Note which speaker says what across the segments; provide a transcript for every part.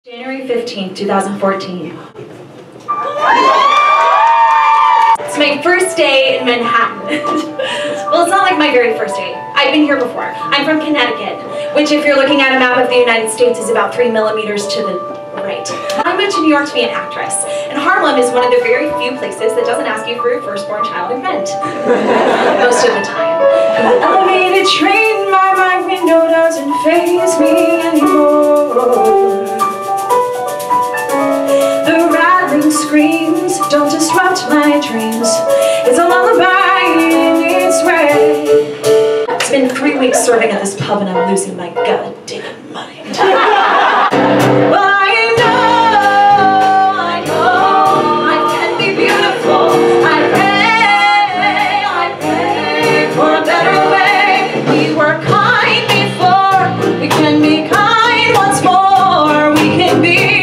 Speaker 1: January 15th, 2014. It's my first day in Manhattan. Well, it's not like my very first day. I've been here before. I'm from Connecticut, which if you're looking at a map of the United States is about 3 millimeters to the right. I moved to New York to be an actress, and Harlem is one of the very few places that doesn't ask you for your firstborn child in rent. Most of the time. The elevated train by my window doesn't faze me anymore. Screams don't disrupt my dreams. It's a lullaby in its way. It's been 3 weeks serving at this pub and I'm losing my goddamn mind. Well, I know I can be beautiful. I pray for a better way. We were kind before, we can be kind once more. We can be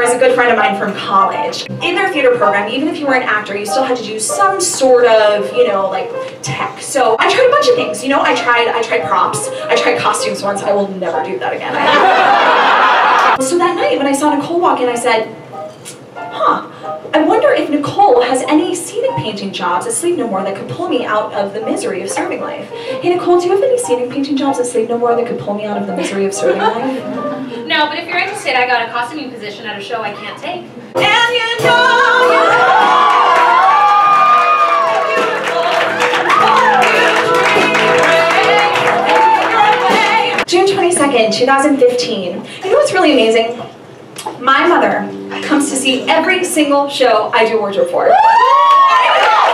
Speaker 1: is a good friend of mine from college. In their theater program, even if you were an actor, you still had to do some sort of, like tech. So I tried a bunch of things. I tried props. I tried costumes once. I will never do that again. So that night when I saw Nicole walk in, I said, I wonder if Nicole has any scenic painting jobs at Sleep No More that could pull me out of the misery of serving life. Hey Nicole, do you have any scenic painting jobs at Sleep No More that could pull me out of the misery of serving life?
Speaker 2: No, but if you're interested, I got a costuming position at a show I can't take.
Speaker 1: And June 22nd, 2015. You know what's really amazing? My mother comes to see every single show I do wardrobe for.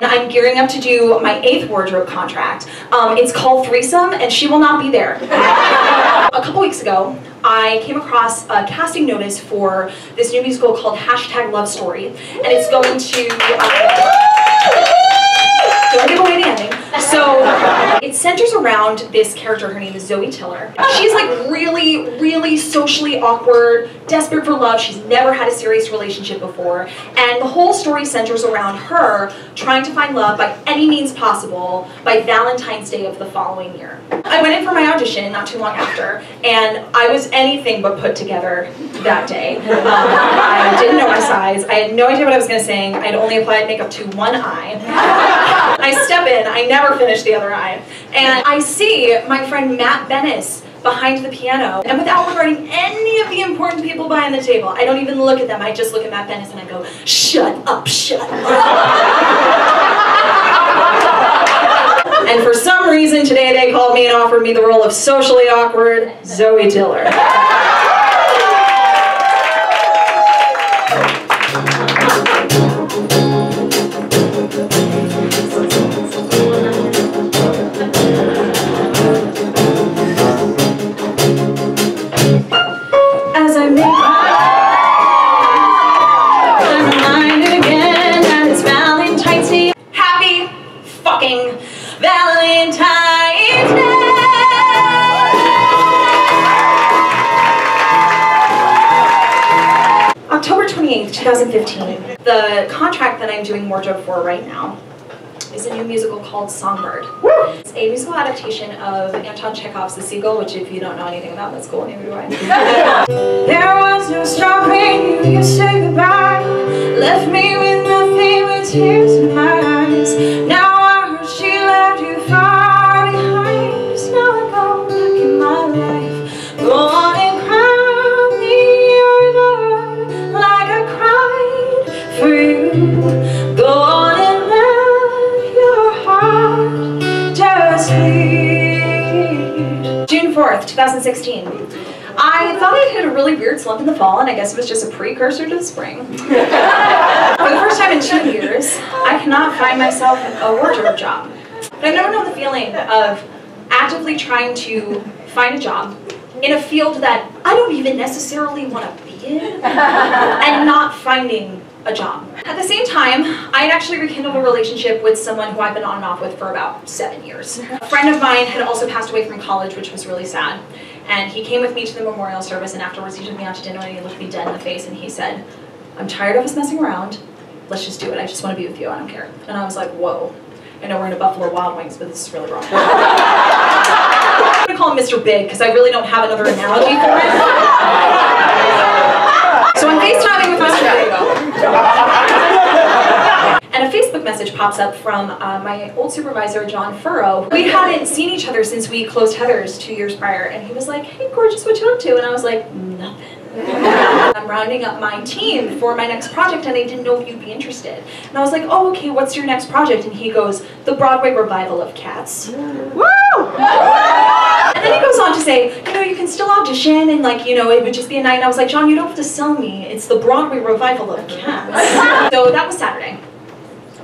Speaker 1: I'm gearing up to do my 8th wardrobe contract. It's called Threesome, and she will not be there. A couple weeks ago, I came across a casting notice for this new musical called #LoveStory, and it's going to don't give away the ending. So it centers around this character. Her name is Zoe Tiller. She's like really, really socially awkward, desperate for love. She's never had a serious relationship before. And the whole story centers around her trying to find love by any means possible by Valentine's Day of the following year. I went in for my audition not too long after, and I was anything but put together that day. I didn't know my size. I had no idea what I was going to sing. I had only applied makeup to one eye. I step in, I never finish the other eye, and I see my friend Matt Bennis behind the piano, and without regarding any of the important people behind the table, I don't even look at them, I just look at Matt Bennis and I go, shut up, shut up. And for some reason today they called me and offered me the role of socially awkward Zoe Tiller. Valentine's Day! October 28th, 2015. The contract that I'm doing wardrobe for right now is a new musical called Songbird. It's a musical adaptation of Anton Chekhov's The Seagull, which if you don't know anything about, that's cool, neither do I. There was no stopping you, say goodbye. Left me with nothing but tears in my eyes. Now she left you far behind. So now I go back in my life. Go on and cry me a river like I cried for you. Go on and let your heart just bleed. June 4th, 2016. I thought I hit a really weird slump in the fall, and I guess it was just a precursor to the spring. For the first time in 2 years, I cannot find myself a wardrobe job. But I've never known the feeling of actively trying to find a job in a field that I don't even necessarily want to be in, and not finding a job. At the same time, I had actually rekindled a relationship with someone who I've been on and off with for about 7 years. A friend of mine had also passed away from college, which was really sad. And he came with me to the memorial service, and afterwards he took me out to dinner and he looked me dead in the face and he said, I'm tired of us messing around. Let's just do it. I just want to be with you. I don't care. And I was like, whoa. I know we're in a Buffalo Wild Wings, but this is really wrong. Mr. Big because I really don't have another analogy for it. So I'm FaceTiming with Mr. Big. And a Facebook message pops up from my old supervisor, John Furrow. We hadn't seen each other since we closed Heather's 2 years prior, and he was like, "Hey, gorgeous, what you up to?" And I was like, "Nothing." I'm rounding up my team for my next project, and I didn't know if you'd be interested. And I was like, "Oh, okay, what's your next project?" And he goes, "The Broadway revival of Cats." Woo! And then he goes on to say, "You know, you can still audition, and like, you know, it would just be a night." And I was like, "John, you don't have to sell me. It's the Broadway revival of Cats." So that was Saturday.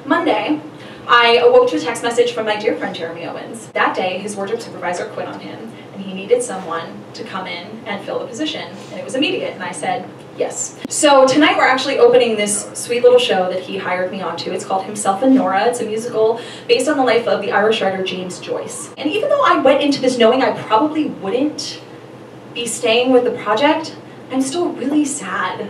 Speaker 1: Monday, I awoke to a text message from my dear friend Jeremy Owens. That day, his wardrobe supervisor quit on him, and he needed someone to come in and fill the position, and it was immediate, and I said, yes. So tonight we're actually opening this sweet little show that he hired me onto. It's called Himself and Nora. It's a musical based on the life of the Irish writer James Joyce. And even though I went into this knowing I probably wouldn't be staying with the project, I'm still really sad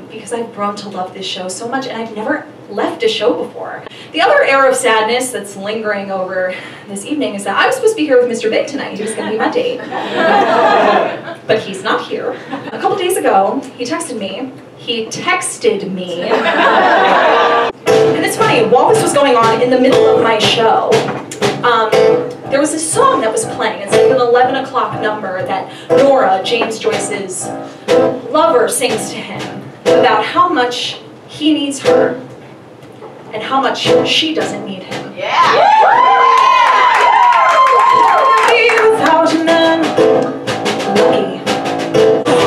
Speaker 1: because I've grown to love this show so much, and I've never left a show before. The other air of sadness that's lingering over this evening is that I was supposed to be here with Mr. Big tonight. He was going to be my date. But he's not here. A couple days ago, he texted me. And it's funny, while this was going on in the middle of my show, there was this song that was playing. It's like an 11 o'clock number that Nora, James Joyce's lover, sings to him about how much he needs her and how much she doesn't need him.
Speaker 3: Yeah!
Speaker 1: Without a man, lucky.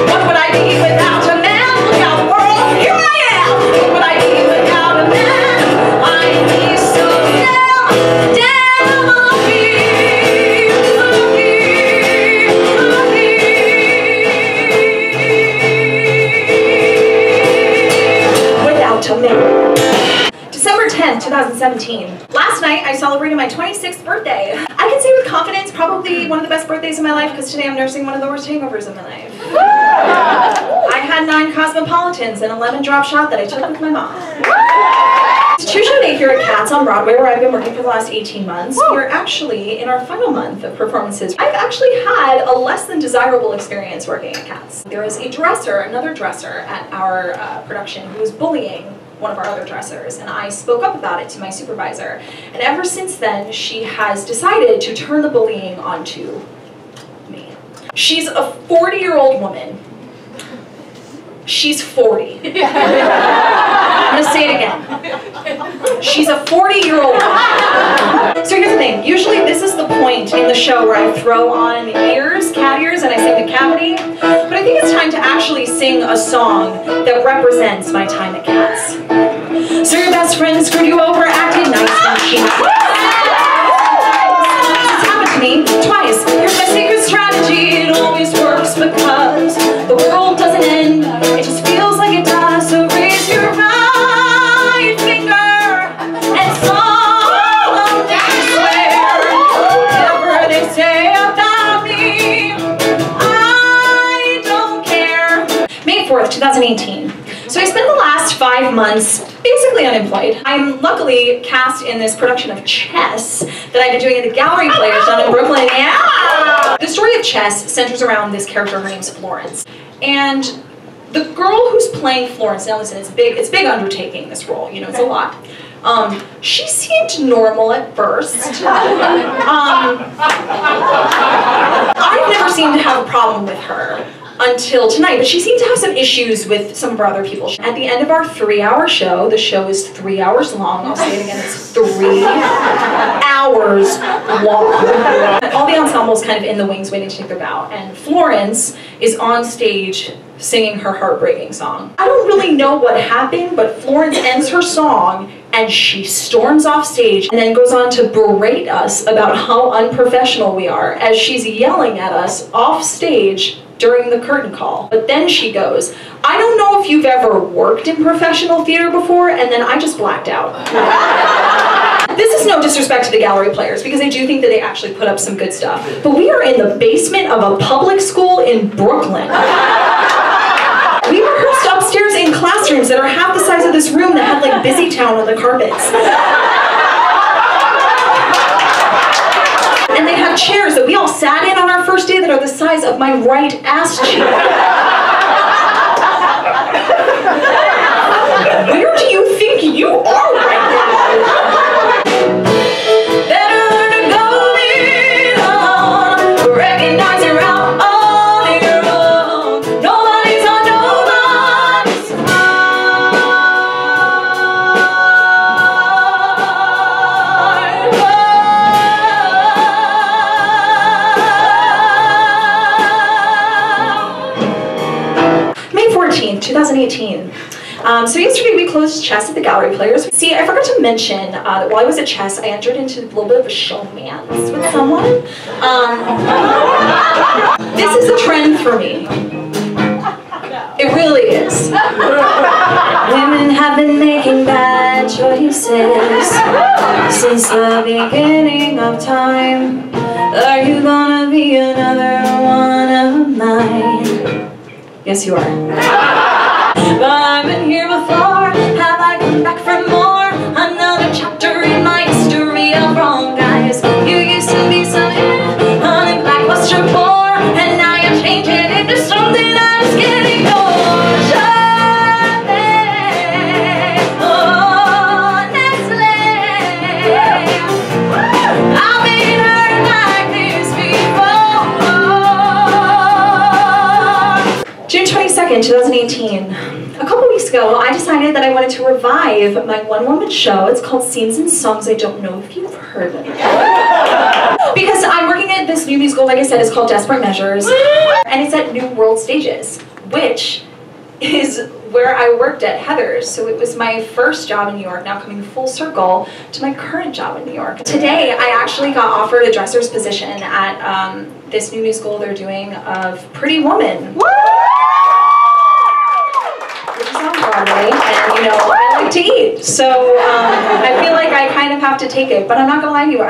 Speaker 1: What would I be without a man? Look out, world, here I am! What would I be without a man? I'd be so damn lucky. Without a man. December 10th, 2017. Last night, I celebrated my 26th birthday. I can say with confidence, probably one of the best birthdays of my life, because today I'm nursing one of the worst hangovers of my life. I had 9 Cosmopolitans and a lemon drop shot that I took with my mom. It's a 2-show day here at Cats on Broadway, where I've been working for the last 18 months. We're actually in our final month of performances. I've actually had a less than desirable experience working at Cats. There was a dresser, another dresser at our production, who was bullying one of our other dressers, and I spoke up about it to my supervisor. And ever since then, she has decided to turn the bullying onto me. She's a 40-year-old woman. She's 40. I'm gonna say it again. She's a 40-year-old woman. So here's the thing. Usually this is the point in the show where I throw on ears, cat ears, and I sing the cavity. But I think it's time to actually sing a song that represents my time at Cats. So your best friend screwed you over, acted nice when she it's happened to me twice. Here's my secret strategy. It always works because the world doesn't end. It just feels like it does. So raise your right finger and solemnly swear whatever they say about me, I don't care. May 4th, 2018. So I spent the last 5 months basically unemployed. I'm luckily cast in this production of Chess that I've been doing at the Gallery Players down in Brooklyn. Yeah! The story of Chess centers around this character. Her name's Florence. And the girl who's playing Florence, now listen, it's big undertaking, this role, you know, it's a lot. She seemed normal at first. I've never seemed to have a problem with her until tonight, but she seemed to have some issues with some of our other people. At the end of our 3-hour show, the show is 3 hours long, I'll say it again, it's 3 hours long. All the ensemble's kind of in the wings waiting to take their bow, and Florence is on stage singing her heartbreaking song. I don't really know what happened, but Florence ends her song and she storms off stage and then goes on to berate us about how unprofessional we are as she's yelling at us off stage during the curtain call. But then she goes, I don't know if you've ever worked in professional theater before, and then I just blacked out. This is no disrespect to the Gallery Players, because I do think that they actually put up some good stuff. But we are in the basement of a public school in Brooklyn. We rehearsed upstairs in classrooms that are half the size of this room that had like Busy Town on the carpets. And they have chairs that we all sat in on our first day that that are the size of my right ass cheek. Where do you think you are right now? Better learn to go it on. Recognize you're out on your own. Nobody's on nobody's side. May 14th, 2018. So yesterday we closed chess at the Gallery Players. See, I forgot to mention that while I was at chess, I entered into a little bit of a showmance with someone. This is a trend for me. It really is. Women have been making bad choices since the beginning of time. Are you gonna be another one of mine? Yes, you are. But I've been here before, have I come back for more? Another chapter in my history of wrong guys. You used to be so in, honey, black was your poor, and now you're changing into something that's getting yours. Oh, Nestle, I've been hurt like this before. June 22nd, 2018. A couple weeks ago, I decided that I wanted to revive my one-woman show. It's called Scenes and Songs. I don't know if you've heard of it. Because I'm working at this new musical, like I said, it's called Desperate Measures. And it's at New World Stages, which is where I worked at Heather's. So it was my first job in New York, now coming full circle to my current job in New York. Today, I actually got offered a dresser's position at this new musical they're doing of Pretty Woman. Broadway, and you know, I like to eat, so I feel like I kind of have to take it, but I'm not gonna lie to you,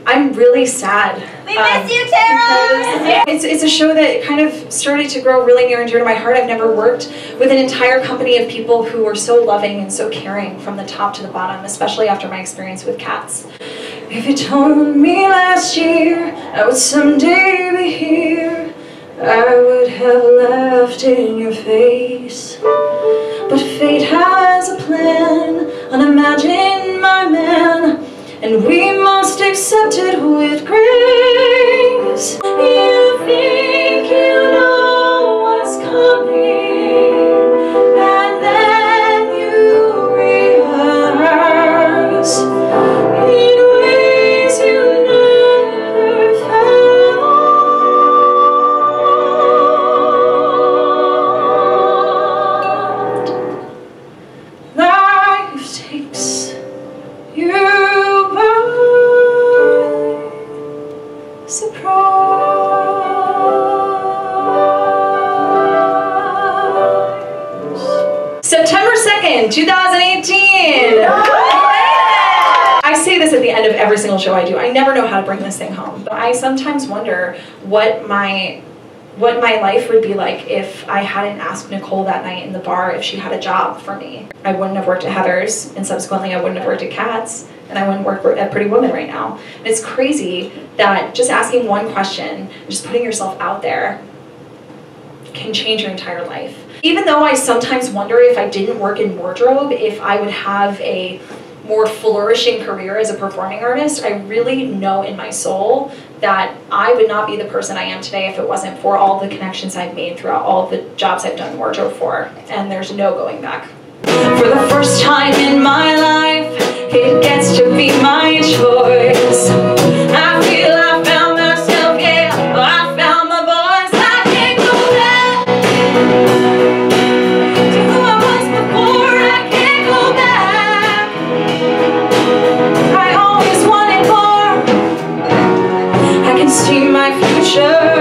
Speaker 1: I'm really sad.
Speaker 2: We miss you, Tara!
Speaker 1: It's a show that kind of started to grow really near and dear to my heart. I've never worked with an entire company of people who were so loving and so caring from the top to the bottom, especially after my experience with cats. If you told me last year I would someday be here, I would have laughed in your face. But fate has a plan, unimagine my man, and we must accept it with grace. You think you know what's coming, and then you rehearse in ways you never felt. Life takes you by surprise. September 2nd, 2018. I say this at the end of every single show I do. I never know how to bring this thing home. I sometimes wonder what my life would be like if I hadn't asked Nicole that night in the bar if she had a job for me. I wouldn't have worked at Heather's, and subsequently I wouldn't have worked at Katz, and I wouldn't work at Pretty Woman right now. And it's crazy that just asking one question, just putting yourself out there, can change your entire life. Even though I sometimes wonder if I didn't work in wardrobe, if I would have a more flourishing career as a performing artist, I really know in my soul that I would not be the person I am today if it wasn't for all the connections I've made throughout all the jobs I've done wardrobe for, and there's no going back. For the first time in my life, it gets to be my choice. I feel I found myself, yeah, I found my voice. I can't go back to who I was before. I can't go back. I always wanted more. I can see my future.